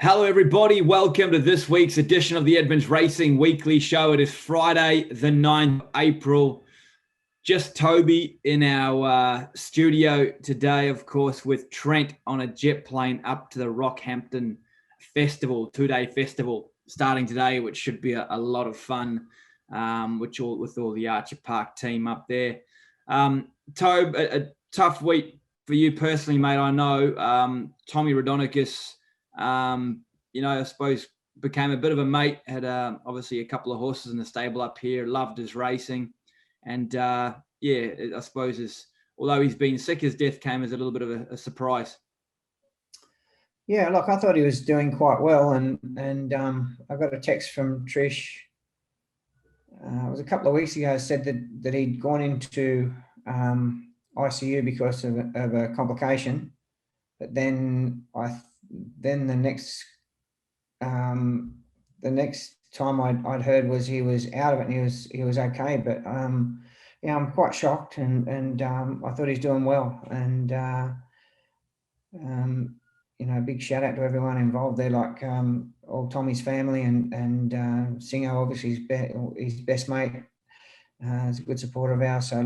Hello, everybody. Welcome to this week's edition of the Edmonds Racing Weekly Show. It is Friday, the 9th of April. Just Toby in our studio today, of course, with Trent on a jet plane up to the Rockhampton Festival, two-day festival starting today, which should be a lot of fun, with all the Archer Park team up there. Tobe, a tough week for you personally, mate. I know Tommy Raudonikis, I suppose became a bit of a mate, had obviously a couple of horses in the stable up here, loved his racing. And I suppose although he's been sick, his death came as a little bit of a surprise. Yeah, look, I thought he was doing quite well, and I got a text from Trish. It was a couple of weeks ago. Said that he'd gone into ICU because of a complication, but then the next time I'd heard was he was out of it and he was okay. But I'm quite shocked, and I thought he's doing well, and big shout out to everyone involved there, like all Tommy's family and Singo, obviously his best mate, is a good supporter of ours. So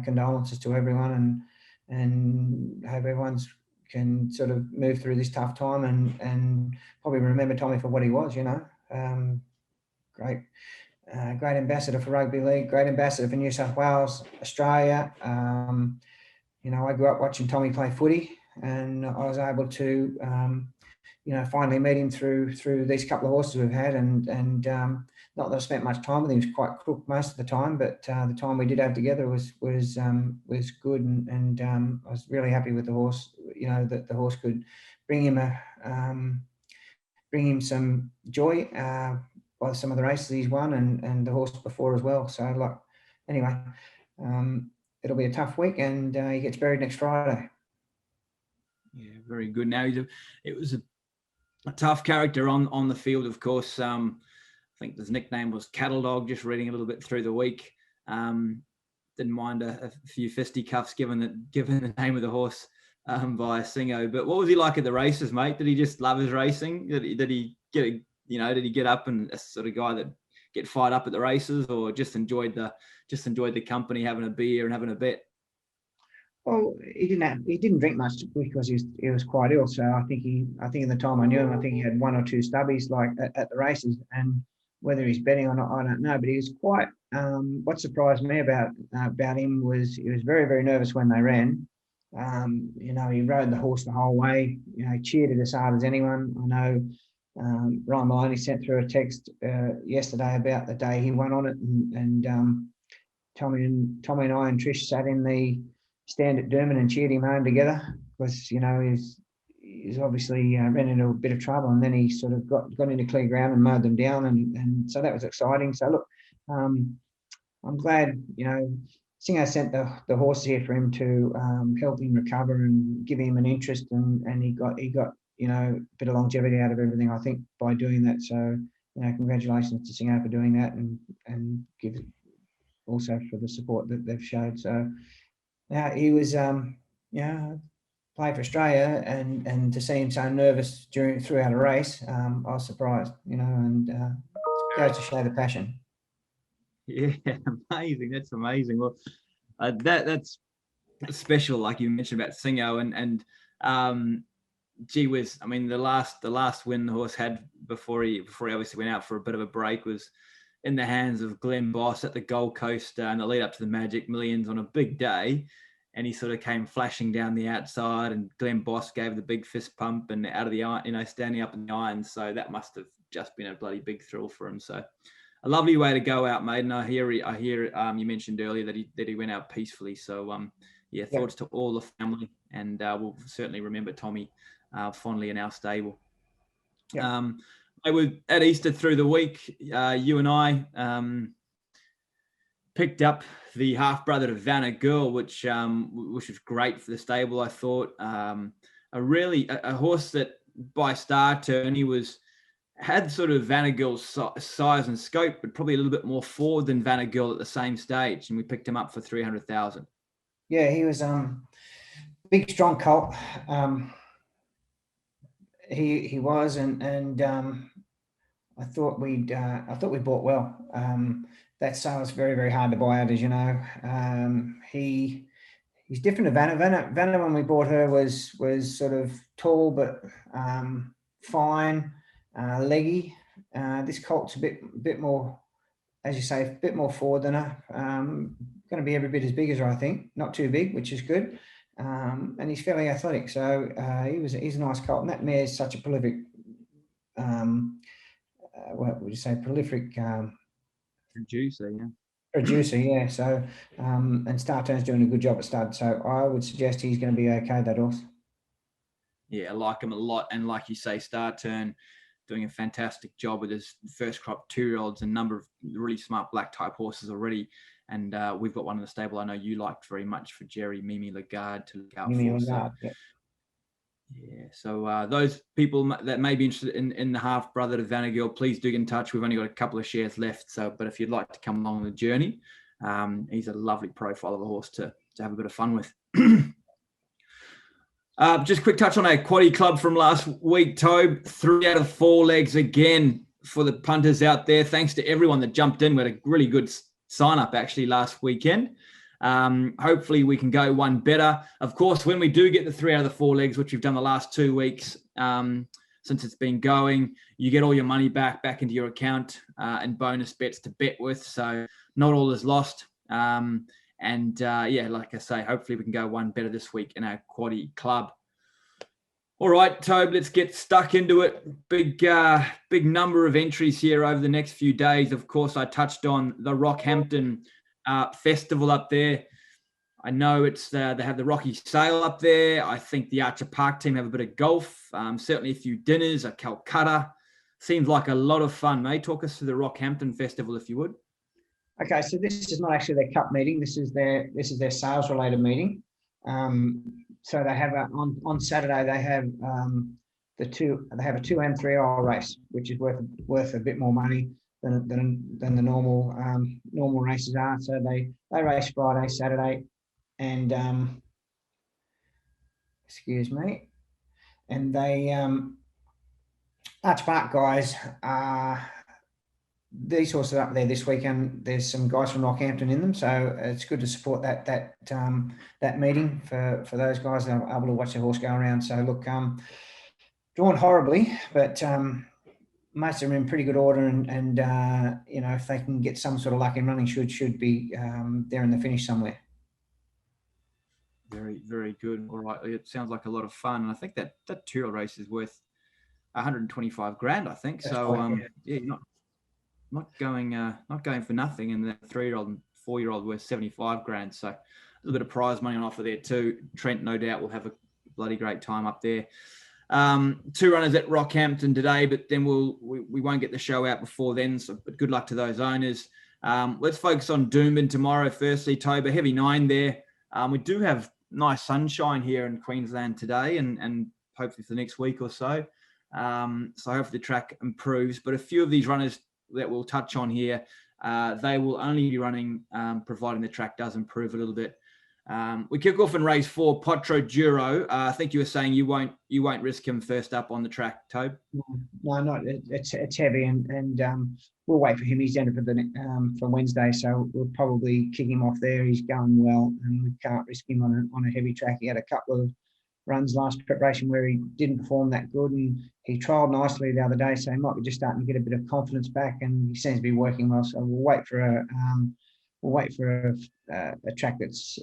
condolences to everyone, and hope everyone's can sort of move through this tough time and probably remember Tommy for what he was. Great ambassador for rugby league, great ambassador for New South Wales, Australia. I grew up watching Tommy play footy, and I was able to, finally meet him through these couple of horses we've had, and not that I spent much time with him. He was quite crook most of the time, but the time we did have together was good, and I was really happy with the horse. That the horse could bring him some joy by some of the races he's won, and the horse before as well. So anyway, it'll be a tough week, and he gets buried next Friday. Yeah, very good. Now it was a tough character on the field, of course. I think his nickname was Cattle Dog. Just reading a little bit through the week, didn't mind a few fisticuffs given the name of the horse by Singo. But what was he like at the races, mate? Did he just love his racing? Did he get up and a sort of guy that get fired up at the races, or just enjoyed the company, having a beer and having a bet? Well, he didn't drink much because he was quite ill. So I think in the time I knew him, I think he had one or two stubbies like at the races, and whether he's betting or not, I don't know. But he was quite. What surprised me about him was he was very, very nervous when they ran. He rode the horse the whole way. He cheered it as hard as anyone. I know Ryan Maloney sent through a text yesterday about the day he won on it, and Tommy and I and Trish sat in the stand at Doomben and cheered him home together, because he's obviously ran into a bit of trouble, and then he sort of got into clear ground and mowed them down, and so that was exciting. So look, I'm glad Singo sent the horse here for him to help him recover and give him an interest, and he got a bit of longevity out of everything, I think, by doing that. So congratulations to Singo for doing that, and give also for the support that they've showed. So now he was played for Australia, and to see him so nervous throughout a race, I was surprised, and goes to show the passion. Yeah, amazing. That's amazing. Well, that's special, like you mentioned about Singo, and gee whiz. I mean, the last win the horse had before he obviously went out for a bit of a break was in the hands of Glenn Boss at the Gold Coast in the lead up to the Magic Millions on a big day. And he sort of came flashing down the outside, and Glenn Boss gave the big fist pump and out of the iron, standing up in the irons. So that must have just been a bloody big thrill for him. So a lovely way to go out, mate. And I hear you mentioned earlier that he went out peacefully. So thoughts to all the family, and we'll certainly remember Tommy fondly in our stable. Yeah. I was at Easter through the week. You and I picked up the half brother to Vanna Girl, which was great for the stable. I thought a horse that by star turn he had sort of Vanna Girl's size and scope, but probably a little bit more forward than Vanna Girl at the same stage, and we picked him up for 300,000. Yeah, he was big, strong colt. He was, and I thought we bought well. That sale's very, very hard to buy out, as you know. He's different to Vanna. Vanna, when we bought her, was sort of tall but fine, leggy. This colt's a bit more, as you say, a bit more forward than her. Going to be every bit as big as her, I think. Not too big, which is good. And he's fairly athletic, so he's a nice colt. And that mare's such a prolific. What would you say? Prolific Producer, yeah. Producer, yeah. So, and Star Turn's doing a good job at stud. So I would suggest he's going to be okay, that horse. Yeah, I like him a lot. And like you say, Star Turn doing a fantastic job with his first crop 2-year-olds and a number of really smart black type horses already. And we've got one in the stable I know you liked very much for Jerry, Mimi Lagarde to look out for. So, yeah, so those people that may be interested in the half brother to Vanagirl, please do get in touch. We've only got a couple of shares left, but if you'd like to come along the journey, he's a lovely profile of a horse to have a bit of fun with. Just a quick touch on our quaddie club from last week, Tobe. 3 out of 4 legs again for the punters out there. Thanks to everyone that jumped in. We had a really good sign up actually last weekend. Hopefully we can go one better. Of course, when we do get the 3 out of the 4 legs, which we've done the last 2 weeks since it's been going, you get all your money back into your account and bonus bets to bet with. So not all is lost. Yeah, like I say, hopefully we can go one better this week in our quaddie club. All right, Tobe, let's get stuck into it. Big number of entries here over the next few days. Of course, I touched on the Rockhampton Festival up there. I know it's they have the Rocky Sale up there. I think the Archer Park team have a bit of golf. Certainly a few dinners, a Calcutta. Seems like a lot of fun, mate. Talk us through the Rockhampton Festival, if you would. Okay, so this is not actually their cup meeting. This is their sales related meeting. So they have on Saturday they have a 2 and 3 hour race, which is worth a bit more money than the normal races are. So they race Friday, Saturday, and excuse me, and they Arch Park guys these horses are up there this weekend. There's some guys from Rockhampton in them, so it's good to support that meeting for those guys that are able to watch the horse go around. So look, drawn horribly, but most of them are in pretty good order, and if they can get some sort of luck in running, should be there in the finish somewhere. Very, very good. All right, it sounds like a lot of fun, and I think that 2-year-old race is worth 125 grand. I think That's so. right, yeah, not going for nothing, and the 3-year-old and 4-year-old worth 75 grand. So a little bit of prize money on offer there too. Trent, no doubt, will have a bloody great time up there. 2 runners at Rockhampton today, but then we won't get the show out before then. So, but good luck to those owners. Let's focus on Doomben tomorrow. Firstly, Tobe, heavy 9 there. We do have nice sunshine here in Queensland today, and hopefully for the next week or so. So hopefully the track improves. But a few of these runners that we'll touch on here, they will only be running providing the track does improve a little bit. We kick off in race 4, Potro Duro. I think you were saying you won't risk him first up on the track, Tobe. No, not it's heavy, and we'll wait for him. He's entered for Wednesday, so we'll probably kick him off there. He's going well, and we can't risk him on a heavy track. He had a couple of runs last preparation where he didn't perform that good, and he trialled nicely the other day, so he might be just starting to get a bit of confidence back, and he seems to be working well. So we'll wait for a track that's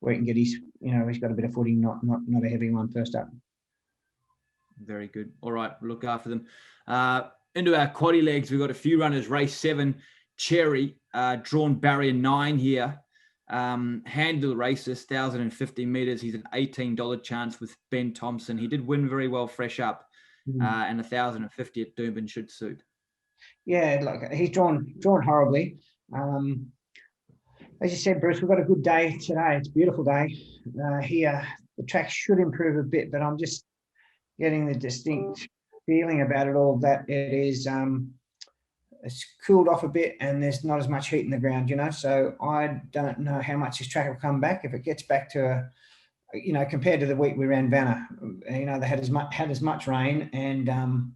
where he can get his, he's got a bit of footing, not a heavy one first up. Very good. All right, we'll look after them. Into our quaddie legs, we've got a few runners. Race 7, Cherry, drawn barrier 9 here. Handle races, 1,050 meters. He's an $18 chance with Ben Thompson. He did win very well fresh up, and 1,050 at Doomben should suit. Yeah, look, he's drawn horribly. As you said, Bruce, we've got a good day today. It's a beautiful day here. The track should improve a bit, but I'm just getting the distinct feeling about it all that it is. It's cooled off a bit, and there's not as much heat in the ground, So I don't know how much this track will come back. If it gets back to compared to the week we ran Vanna, they had as much rain, and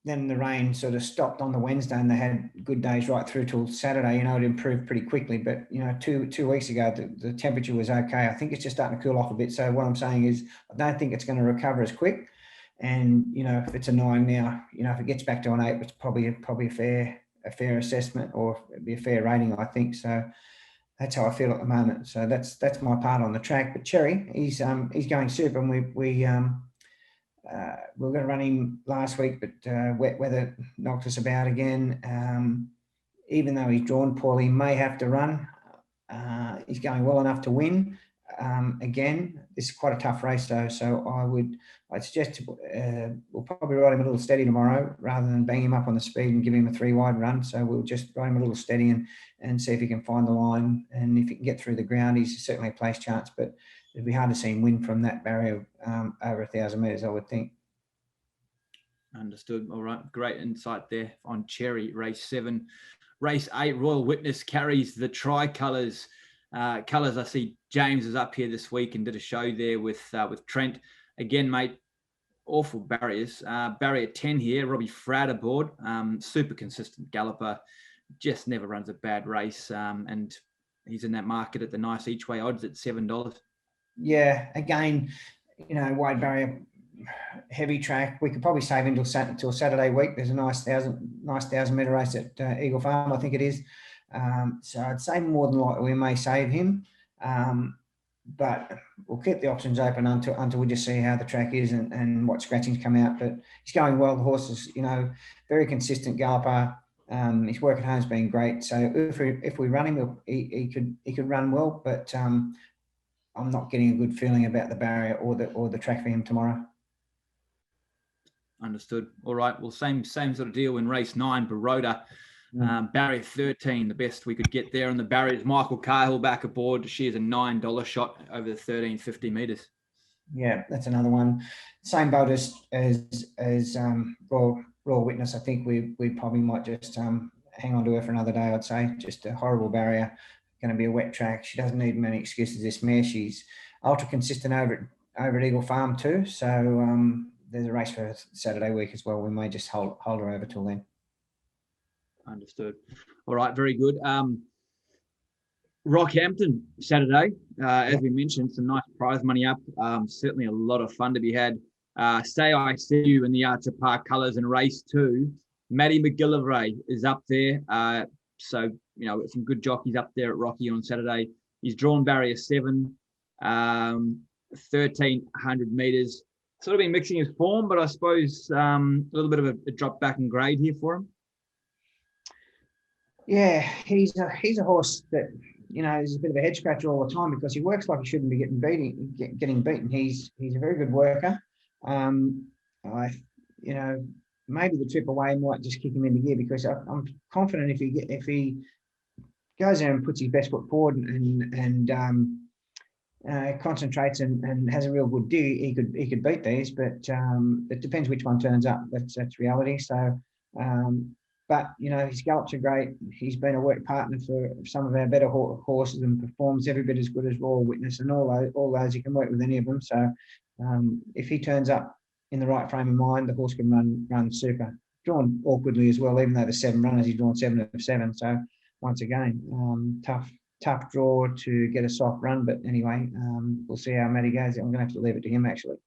then the rain sort of stopped on the Wednesday, and they had good days right through till Saturday. It improved pretty quickly. But 2 weeks ago, the temperature was okay. I think it's just starting to cool off a bit. So what I'm saying is, I don't think it's going to recover as quick. And if it's a 9 now, if it gets back to an 8, it's probably a fair assessment, or it'd be a fair rating, I think. So that's how I feel at the moment. So that's my part on the track. But Cherry, he's going super, and we were going to run him last week, but wet weather knocked us about again. Even though he's drawn poorly, he may have to run. He's going well enough to win. Again, this is quite a tough race though, so I'd suggest we'll probably ride him a little steady tomorrow rather than bang him up on the speed and give him a 3 wide run. So we'll just ride him a little steady and see if he can find the line, and if he can get through the ground, he's certainly a place chance, but it'd be hard to see him win from that barrier over 1,000 metres, I would think. Understood. All right. Great insight there on Cherry. Race 7. Race 8, Royal Witness carries the tricolours. Colours, I see James is up here this week and did a show there with Trent. Again, mate, awful barriers. Barrier 10 here, Robbie Fradd aboard. Super consistent galloper. Just never runs a bad race. And he's in that market at the nice each way odds at $7. Yeah, again, wide barrier, heavy track. We could probably save him until Saturday week. There's a nice 1,000 metre race at Eagle Farm, I think it is. So I'd say more than likely we may save him, but we'll keep the options open until we just see how the track is and what scratchings come out. But he's going well. The horse is, very consistent galloper. His work at home's been great. So if we run him, he could run well. But I'm not getting a good feeling about the barrier or the track for him tomorrow. Understood. All right. Well, same sort of deal in race 9, Baroda. Barrier 13, the best we could get there on the barriers. Michael Cahill back aboard. She is a $9 shot over the 1350 metres. Yeah, that's another one. Same boat as Royal Witness. I think we probably might just hang on to her for another day, I'd say. Just a horrible barrier. Going to be a wet track. She doesn't need many excuses, this mare. She's ultra consistent over at Eagle Farm too. So there's a race for Saturday week as well. We may just hold her over till then. Understood. All right, very good. Rockhampton Saturday, as we mentioned, some nice prize money up. Certainly a lot of fun to be had. Say I See You in the Archer Park colours in race 2. Matty McGillivray is up there. So, some good jockeys up there at Rocky on Saturday. He's drawn barrier 7, 1,300 metres. Sort of been mixing his form, but I suppose a little bit of a drop back in grade here for him. Yeah, he's a horse that is a bit of a head scratcher all the time because he works like he shouldn't be getting beaten. He's a very good worker. Maybe the trip away might just kick him into gear because I'm confident if he goes there and puts his best foot forward and concentrates and has a real good do, he could beat these. But it depends which one turns up. That's reality. So. But, his gallops are great. He's been a work partner for some of our better horses and performs every bit as good as Royal Witness and all those. You can work with any of them. So if he turns up in the right frame of mind, the horse can run super. Drawn awkwardly as well, even though there's 7 runners, he's drawn 7 of 7. So once again, tough draw to get a soft run. But anyway, we'll see how Matty goes. I'm going to have to leave it to him, actually.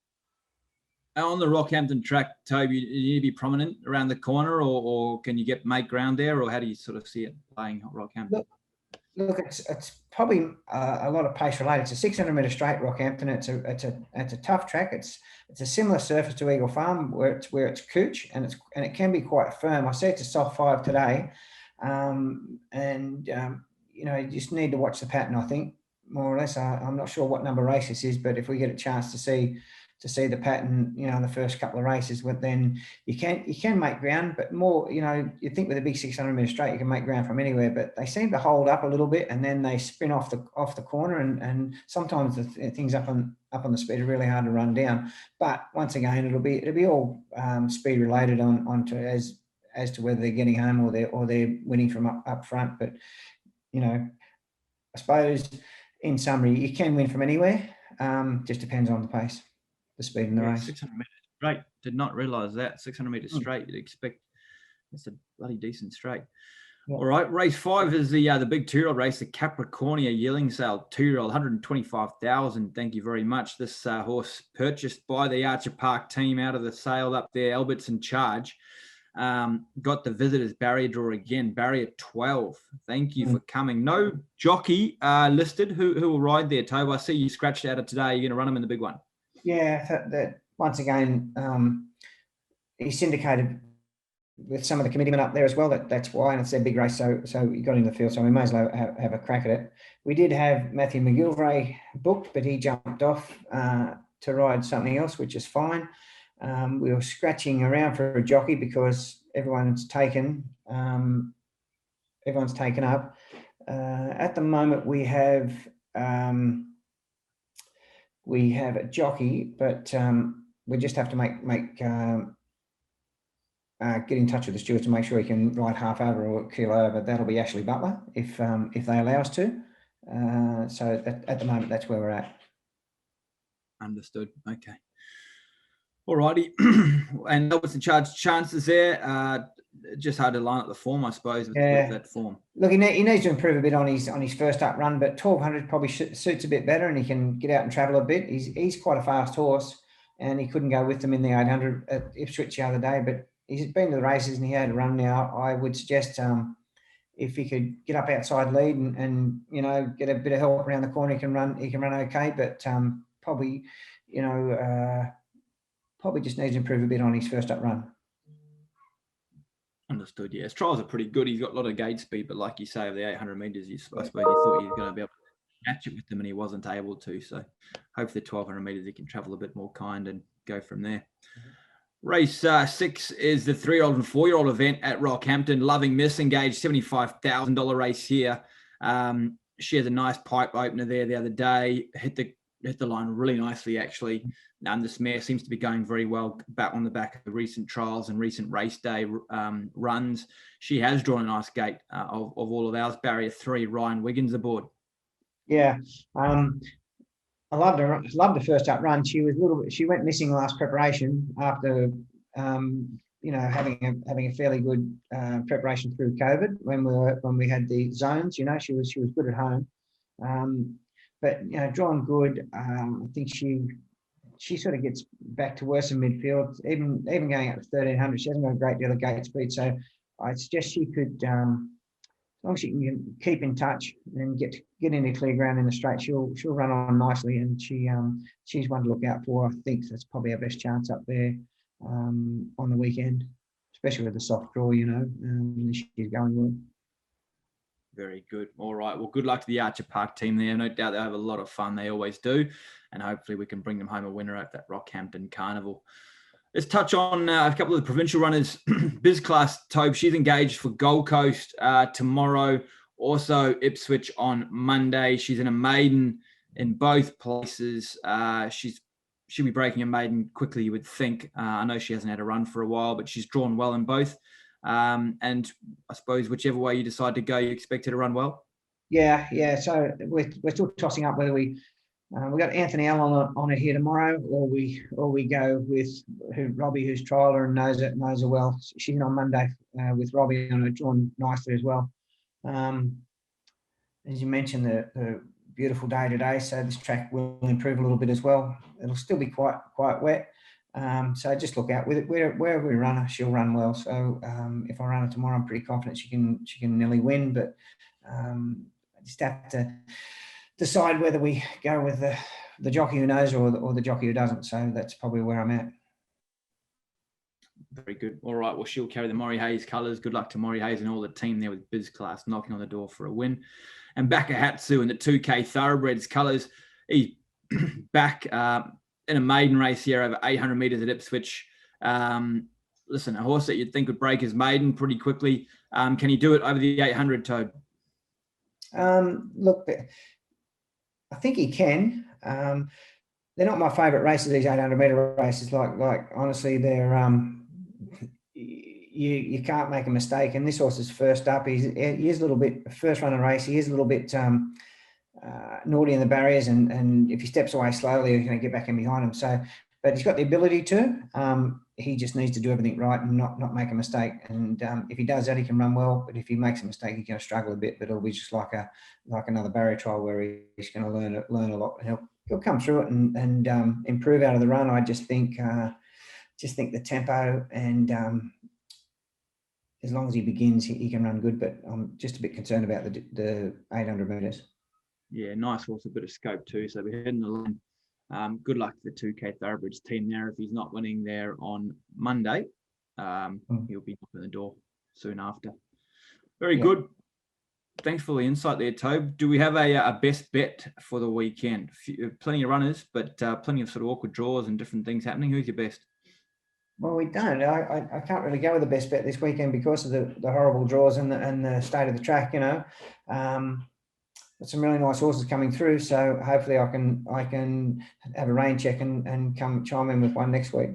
On the Rockhampton track, Toby, you need to be prominent around the corner, or can you make ground there, or how do you sort of see it playing Rockhampton? Look, it's probably a lot of pace related. It's a 600 metre straight, Rockhampton. It's a tough track. It's a similar surface to Eagle Farm where it's cooch and it can be quite firm. I see it's a soft 5 today, you just need to watch the pattern. I think more or less. I'm not sure what number race this is, but if we get a chance to see the pattern, in the first couple of races, then you can make ground, but more, you think with a big 600 metre straight, you can make ground from anywhere, but they seem to hold up a little bit and then they spin off the corner and sometimes the things up on the speed are really hard to run down. But once again, it'll be all speed related onto as to whether they're getting home or they're winning from up front. But, I suppose in summary, you can win from anywhere. Just depends on the pace, the speed in the race. 600 metres straight. Did not realise that. 600 metres straight. You'd expect that's a bloody decent straight. Yeah. All right, race 5 is the big 2-year-old race, the Capricornia Yearling Sale 2-year-old, 125,000. Thank you very much. This horse purchased by the Archer Park team out of the sale up there. Albert's in charge. Got the visitors barrier draw again, barrier 12. Thank you for coming. No jockey listed. Who will ride there, Tove? I see you scratched out of today. You're going to run him in the big one. Yeah, that once again, he syndicated with some of the committeemen up there as well. That's why, and it's their big race. So he got in the field. So we may as well have a crack at it. We did have Matthew McGilvray booked, but he jumped off to ride something else, which is fine. We were scratching around for a jockey because everyone's taken up. At the moment, we have a jockey, but we just have to get in touch with the stewards to make sure he can ride half over or keel over. That'll be Ashley Butler if they allow us to. So at the moment, that's where we're at. Understood. Okay. All righty. And what's the chances there? Just hard to line up the form, I suppose, with that form. Look, he needs to improve a bit on his first up run, but 1200 probably suits a bit better, and he can get out and travel a bit. He's quite a fast horse, and he couldn't go with them in the 800 at Ipswich the other day, but he's been to the races and he had a run now. I would suggest if he could get up outside lead and get a bit of help around the corner, he can run okay, but probably just needs to improve a bit on his first up run. Understood. Yeah, his trials are pretty good. He's got a lot of gate speed, but like you say, over the 800 metres, I suppose he thought he was going to be able to catch it with them, and he wasn't able to. So, hopefully, the 1200 metres he can travel a bit more kind and go from there. Mm-hmm. Race 6 is the 3-year-old and 4-year-old event at Rockhampton. Loving Miss engaged, $75,000 race here. She has a nice pipe opener there the other day. Hit the line really nicely, actually. This mare seems to be going very well back on the back of the recent trials and recent race day runs. She has drawn a nice gate of all of ours. Barrier 3, Ryan Wiggins aboard. Yeah, I loved her. Loved the first up run. She went missing last preparation after having a fairly good preparation through COVID when we had the zones. She was good at home, but drawn good. I think she sort of gets back to worse in midfield, even going up to 1300. She hasn't got a great deal of gate speed, so I suggest she could, as long as she can keep in touch and get into clear ground in the straight, she'll run on nicely, and she's one to look out for. I think that's probably our best chance up there on the weekend, especially with the soft draw. She's going well. Very good. All right. Well, good luck to the Archer Park team there. No doubt they'll have a lot of fun. They always do. And hopefully we can bring them home a winner at that Rockhampton Carnival. Let's touch on a couple of the provincial runners. Biz Class Tobe, she's engaged for Gold Coast tomorrow. Also Ipswich on Monday. She's in a maiden in both places. She'll be breaking a maiden quickly, you would think. I know she hasn't had a run for a while, but she's drawn well in both. And I suppose whichever way you decide to go, you expect her to run well. Yeah. So we're still tossing up whether we got Anthony Allen on her here tomorrow, or we go with Robbie, who's trialled her and knows her well. She's in on Monday with Robbie on her, drawn nicely as well. As you mentioned, the beautiful day today, so this track will improve a little bit as well. It'll still be quite wet. So just look out with it. Wherever we run her, she'll run well. So if I run her tomorrow, I'm pretty confident she can nearly win. But I just have to decide whether we go with the jockey who knows or the jockey who doesn't. So that's probably where I'm at. Very good. All right. Well, she'll carry the Maury Hayes colours. Good luck to Maury Hayes and all the team there with Biz Class knocking on the door for a win. And Baka Hatsu in the 2K Thoroughbreds colours. He's back in a maiden race here over 800 metres at Ipswich. Listen, a horse that you'd think would break his maiden pretty quickly. Can he do it over the 800, Toad? Look, I think he can. They're not my favourite races, these 800 metre races. Like honestly, they're you can't make a mistake. And this horse is first up. He is a little bit first run of race. He is a little bit naughty in the barriers, and if he steps away slowly, he's going to get back in behind him. So, but he's got the ability to. He just needs to do everything right and not make a mistake. And if he does that, he can run well. But if he makes a mistake, he's going to struggle a bit. But it'll be just like another barrier trial where he's going to learn a lot. And he'll come through it and improve out of the run. I just think the tempo and as long as he begins, he can run good. But I'm just a bit concerned about the 800 metres. Yeah, nice horse, a bit of scope too. So we're heading the line. Good luck to the 2K Thoroughbreds team there. If he's not winning there on Monday, he'll be knocking the door soon after. Very good. Thanks for the insight there, Tobe. Do we have a best bet for the weekend? Plenty of runners, but plenty of sort of awkward draws and different things happening. Who's your best? Well, we don't. I can't really go with the best bet this weekend because of the horrible draws and the state of the track. Some really nice horses coming through, so hopefully I can have a rain check and come chime in with one next week.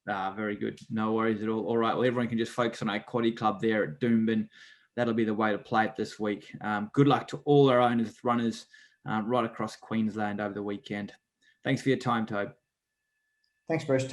Very good. No worries at all. All right. Well, everyone can just focus on our quaddie club there at Doomben. That'll be the way to play it this week. Good luck to all our owners, runners right across Queensland over the weekend. Thanks for your time, Tobe. Thanks, Bruce.